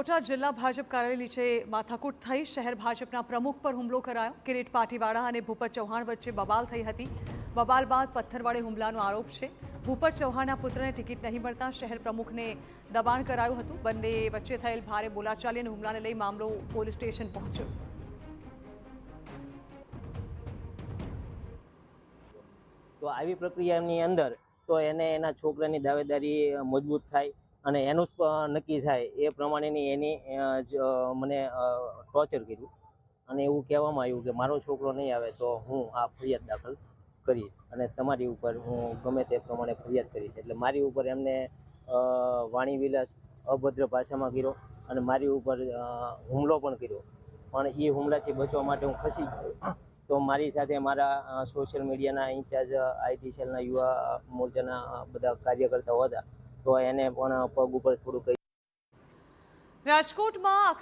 બોટાદ જિલ્લા ભાજપ કાર્યાલય નીચે માથાકૂટ થઈ। શહેર ભાજપના પ્રમુખ પર હુમલો કરાયો। કિરીટ પાટીવાળા અને ભૂપત ચૌહાણ વચ્ચે બબાલ થઈ હતી। બબાલ બાદ પથ્થર વડે હુમલાનો આરોપ છે। ભૂપત ચૌહાણના પુત્રને ટિકિટ નહીં મળતા શહેર પ્રમુખને દબાણ કરાયું હતું। બંને વચ્ચે થયેલ ભારે બોલાચાલી અને હુમલાને લઈ મામલો પોલીસ સ્ટેશન પહોંચ્યો। તો આવી પ્રક્રિયાની અંદર તો એને એના છોકરાની દાવેદારી મજબૂત થાય અને એનું નક્કી થાય એ પ્રમાણેની એની મને ટોર્ચર કર્યું અને એવું કહેવામાં આવ્યું કે મારો છોકરો નહીં આવે તો હું આ ફરિયાદ દાખલ કરીશ અને તમારી ઉપર હું ગમે તે પ્રમાણે ફરિયાદ કરીશ। એટલે મારી ઉપર એમને વાણી વિલાસ અભદ્ર ભાષામાં કર્યો અને મારી ઉપર હુમલો પણ કર્યો। પણ એ હુમલાથી બચવા માટે હું ખસી ગયો તો મારી સાથે મારા સોશિયલ મીડિયાના ઇન્ચાર્જ આઈટી સેલના યુવા મોરચાના બધા કાર્યકર્તાઓ હતા તો એને પણ પગ ઉપર થોડુંક રાજકોટમાં